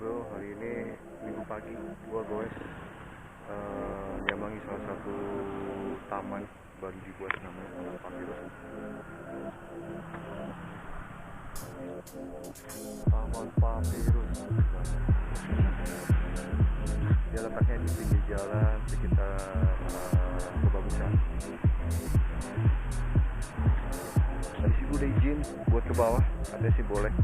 bro, hari ini minggu pagi gua goes nyambangi salah satu taman baru dibuat namanya Taman Papyrus. Taman Papyrus. Dia letaknya di pinggir jalan sekitar kebagusan. Tadi sih gue udah izin buat ke bawah, ada sih boleh.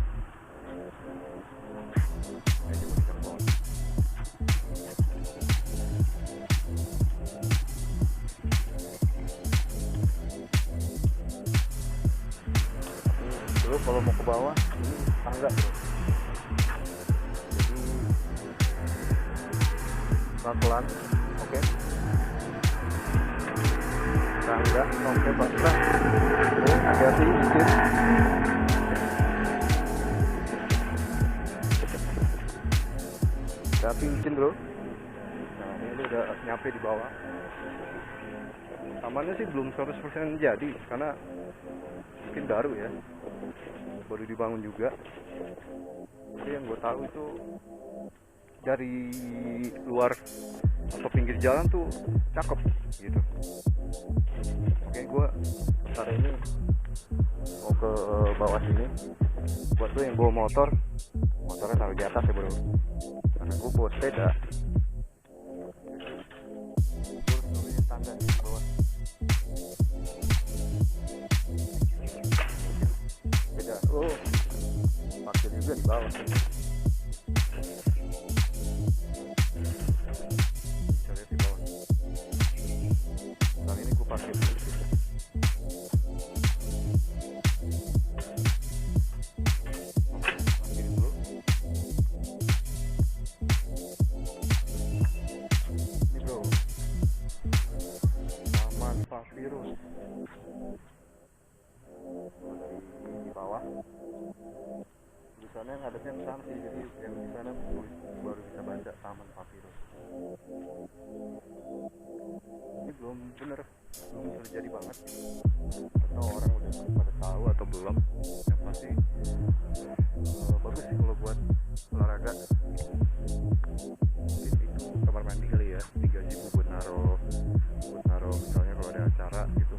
Dulu kalau mau ke bawah ini tangga bro, jadi pelan-pelan, oke. Tangga sampai basah, hati-hati sedikit. Tapi licin bro. Nah ini udah nyampe di bawah. Tamannya sih belum 100% jadi karena mungkin baru ya, baru dibangun juga. Tapi yang gue tahu itu dari luar atau pinggir jalan tuh cakep gitu. Oke, gue sementara ini mau ke bawah sini. Buat lo yang bawa motor, motornya taruh di atas ya bro, karena gue bawa sepeda. Gue turunin tangga di bawah. Sepeda, oh parkir juga di bawah sini. Bisa lihat di bawah. Kali ini gue parkir dulu. Papyrus di bawah tulisannya ngadepnya ke sana sih, jadi yang di sana baru bisa baca Taman Papyrus. Ini belum bener, belum terjadi banget, atau orang udah pada tahu atau belum. Yang pasti bagus sih kalau buat olahraga. Mungkin itu kamar mandi kali ya, 3.000 buat naro misalnya kalau ada acara gitu.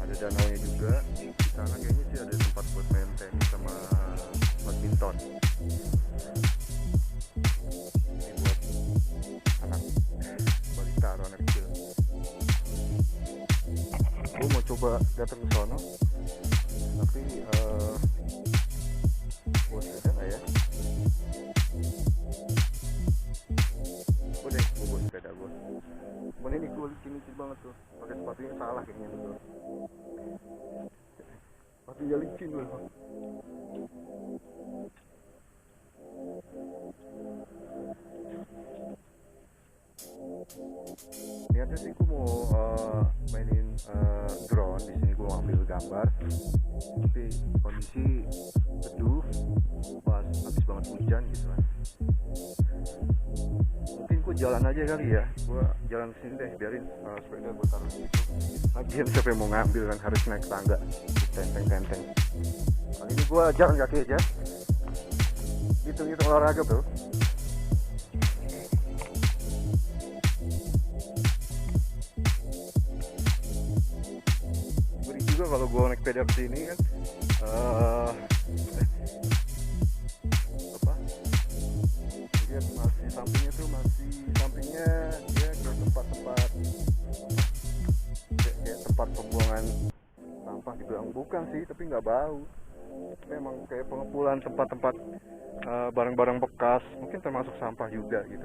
Ada danaunya juga di sana, kayaknya sih ada tempat buat main tenis sama badminton. Ini buat anak balita atau anak kecil. Gue mau coba datang ke sono, tapi buat ada nggak ya? Udah, gue buat sepeda gue. Cuman ini gue licin banget tuh, pakai sepatunya salah kayaknya tuh. Sepatunya licin loh. Niatnya sih gue mau mainin drone di sini, gue mau ambil gambar. Tapi kondisi teduh, pas habis banget hujan gitu kan. Mungkin gue jalan aja kali ya, gue jalan kesini deh, biarin sepeda gue taruh situ. Lagian siapa yang mau ngambil kan, harus naik tangga, tenteng. Kali ini gue jalan kaki aja, hitung olahraga bro. Beri juga kalau gue naik sepeda kesini kan, dia masih sampingnya dia kayak tempat pembuangan sampah, dibilang bukan sih, tapi nggak bau. Tapi emang kayak pengepulان tempat-tempat barang-barang bekas, mungkin termasuk sampah juga gitu.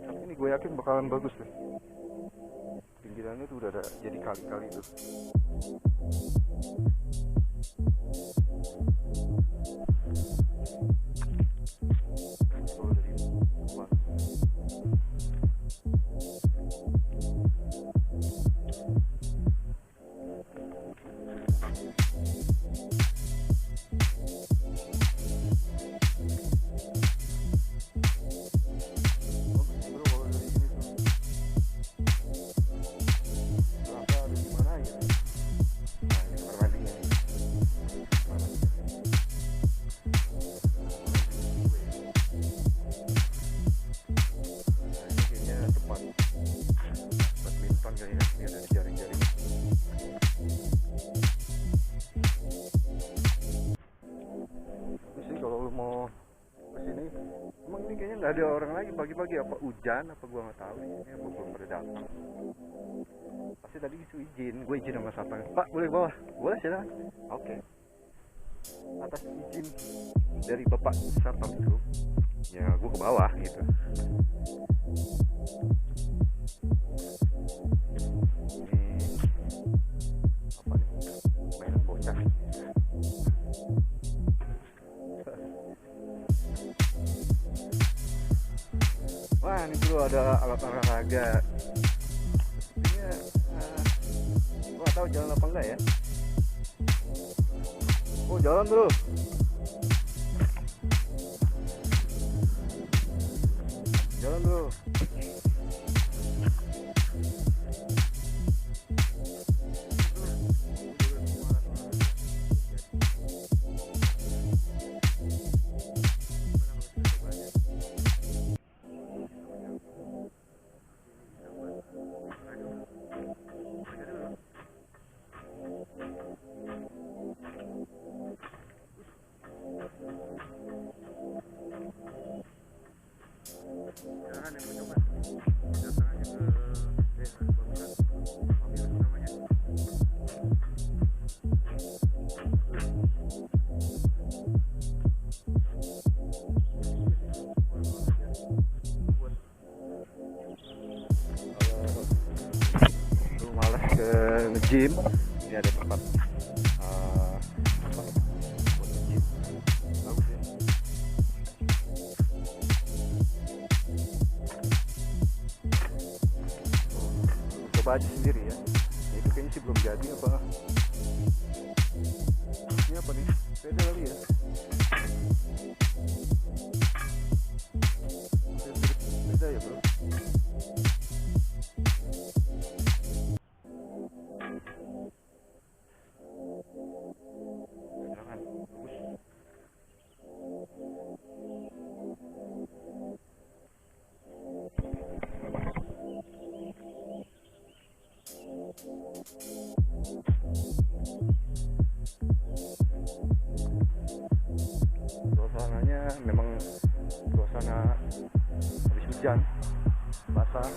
Tapi ini gue yakin bakalan bagus deh. Pinggirannya tuh udah ada jadi kali-kali tuh. pagi-pagi apa hujan apa gua nggak tahu ini apa belum pada datang. Pasti tadi itu izin, gue izin sama satpam, Pak boleh bawah, boleh sih. Oke. Atas izin dari bapak satpam itu ya gue ke bawah gitu. Ini apa nih, mainan bocah. Wah ini dulu ada alat olahraga. Sepertinya gue gak tahu jalan apa enggak ya. Oh jalan bro. Jalan bro. Sekarang yang mencoba datang aja ke desa Bagusan Papyrus namanya. Kalau lu malas ke nge-gym, ini ada tempat apa buat nge-gym, bagus ya. Coba aja sendiri ya. Nah, itu kayaknya sih belum jadi apa. Ini apa nih? Sepeda kali ya. Sepeda ya bro. Silakan, bagus. Suasananya memang suasana habis hujan, basah.